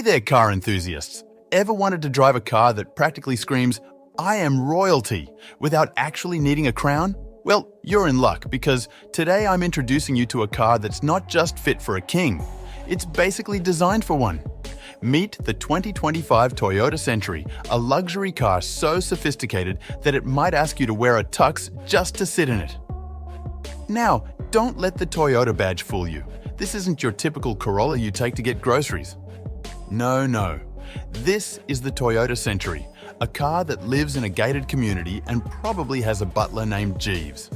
there, car enthusiasts! Ever wanted to drive a car that practically screams, "I am royalty," without actually needing a crown? Well, you're in luck because today I'm introducing you to a car that's not just fit for a king, it's basically designed for one. Meet the 2025 Toyota Century, a luxury car so sophisticated that it might ask you to wear a tux just to sit in it. Now, don't let the Toyota badge fool you. This isn't your typical Corolla you take to get groceries. No. This is the Toyota Century, a car that lives in a gated community and probably has a butler named Jeeves.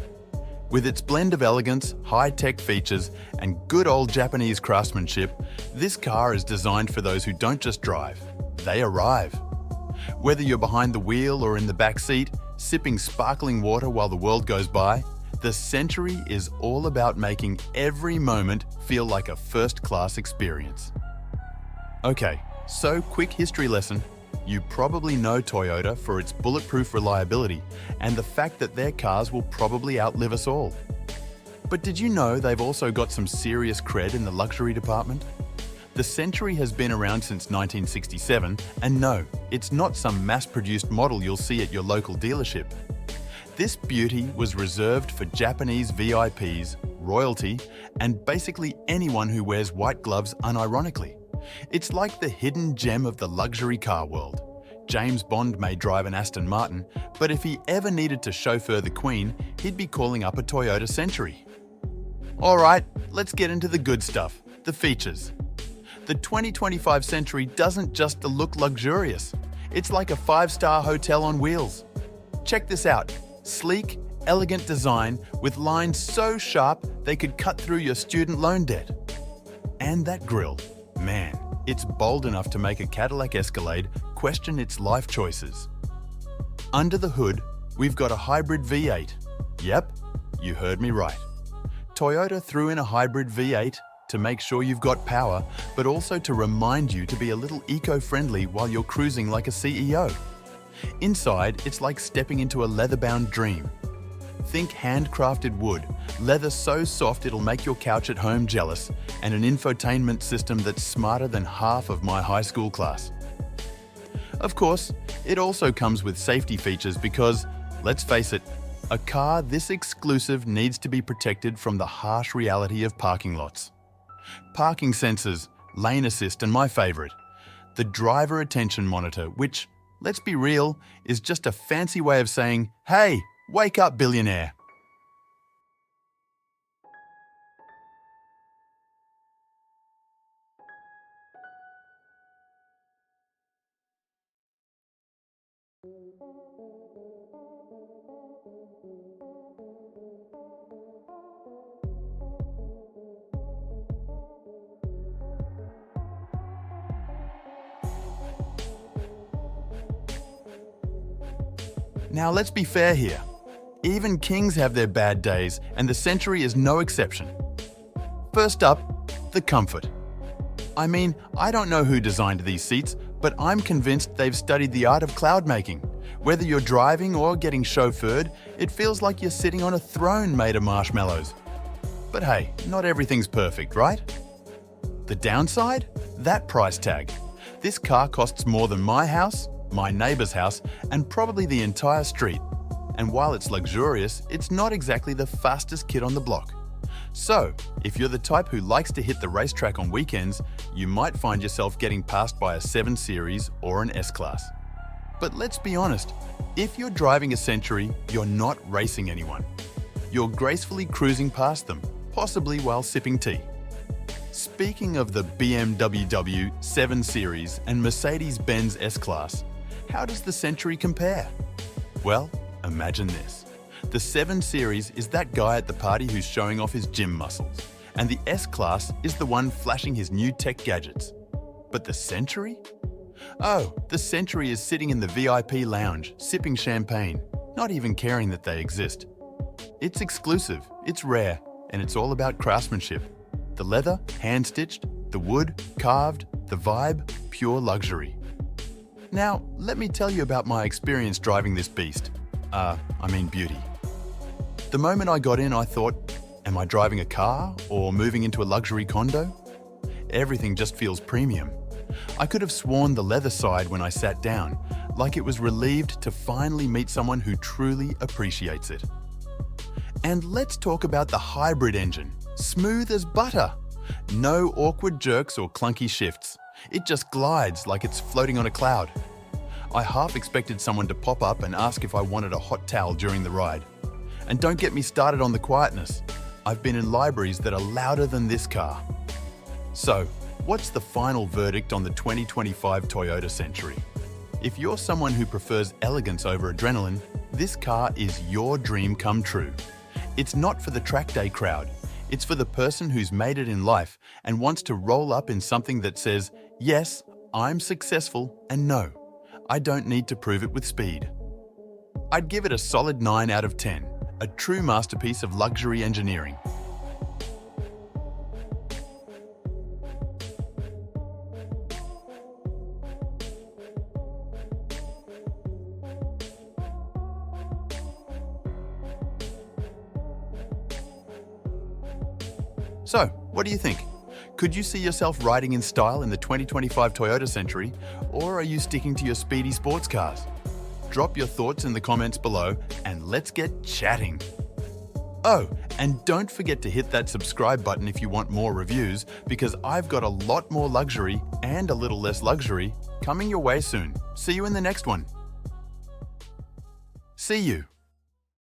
With its blend of elegance, high-tech features, and good old Japanese craftsmanship, this car is designed for those who don't just drive, they arrive. Whether you're behind the wheel or in the back seat, sipping sparkling water while the world goes by, the Century is all about making every moment feel like a first-class experience. Okay, so quick history lesson. You probably know Toyota for its bulletproof reliability and the fact that their cars will probably outlive us all. But did you know they've also got some serious cred in the luxury department? The Century has been around since 1967, and no, it's not some mass-produced model you'll see at your local dealership. This beauty was reserved for Japanese VIPs, royalty, and basically anyone who wears white gloves unironically. It's like the hidden gem of the luxury car world. James Bond may drive an Aston Martin, but if he ever needed to chauffeur the Queen, he'd be calling up a Toyota Century. Alright, let's get into the good stuff, the features. The 2025 Century doesn't just look luxurious, it's like a 5-star hotel on wheels. Check this out. Sleek, elegant design with lines so sharp they could cut through your student loan debt. And that grille, man, it's bold enough to make a Cadillac Escalade question its life choices. Under the hood, we've got a hybrid V8. Yep, you heard me right. Toyota threw in a hybrid V8 to make sure you've got power, but also to remind you to be a little eco-friendly while you're cruising like a CEO. Inside, it's like stepping into a leather-bound dream. Think handcrafted wood, leather so soft it'll make your couch at home jealous, and an infotainment system that's smarter than half of my high school class. Of course, it also comes with safety features because, let's face it, a car this exclusive needs to be protected from the harsh reality of parking lots. Parking sensors, lane assist, and my favorite, the driver attention monitor, which, let's be real, is just a fancy way of saying, "Hey, wake up, billionaire." Now let's be fair here. Even kings have their bad days, and the Century is no exception. First up, the comfort. I mean, I don't know who designed these seats, but I'm convinced they've studied the art of cloud making. Whether you're driving or getting chauffeured, it feels like you're sitting on a throne made of marshmallows. But hey, not everything's perfect, right? The downside? That price tag. This car costs more than my house, my neighbor's house, and probably the entire street. And while it's luxurious, it's not exactly the fastest kid on the block. So, if you're the type who likes to hit the racetrack on weekends, you might find yourself getting passed by a 7 Series or an S-Class. But let's be honest, if you're driving a Century, you're not racing anyone. You're gracefully cruising past them, possibly while sipping tea. Speaking of the BMW 7 Series and Mercedes-Benz S-Class, how does the Century compare? Well, imagine this. The 7 Series is that guy at the party who's showing off his gym muscles, and the S-Class is the one flashing his new tech gadgets. But the Century? Oh, the Century is sitting in the VIP lounge, sipping champagne, not even caring that they exist. It's exclusive, it's rare, and it's all about craftsmanship. The leather, hand-stitched, the wood, carved, the vibe, pure luxury. Now, let me tell you about my experience driving this beast. Beauty. The moment I got in, I thought, am I driving a car or moving into a luxury condo? Everything just feels premium. I could have sworn the leather sighed when I sat down, like it was relieved to finally meet someone who truly appreciates it. And let's talk about the hybrid engine. Smooth as butter. No awkward jerks or clunky shifts. It just glides like it's floating on a cloud. I half expected someone to pop up and ask if I wanted a hot towel during the ride. And don't get me started on the quietness. I've been in libraries that are louder than this car. So, what's the final verdict on the 2025 Toyota Century? If you're someone who prefers elegance over adrenaline, this car is your dream come true. It's not for the track day crowd. It's for the person who's made it in life and wants to roll up in something that says, yes, I'm successful, and no, I don't need to prove it with speed. I'd give it a solid 9 out of 10, a true masterpiece of luxury engineering. So, what do you think? Could you see yourself riding in style in the 2025 Toyota Century, or are you sticking to your speedy sports cars? Drop your thoughts in the comments below and let's get chatting. Oh, and don't forget to hit that subscribe button if you want more reviews, because I've got a lot more luxury and a little less luxury coming your way soon. See you in the next one. See you.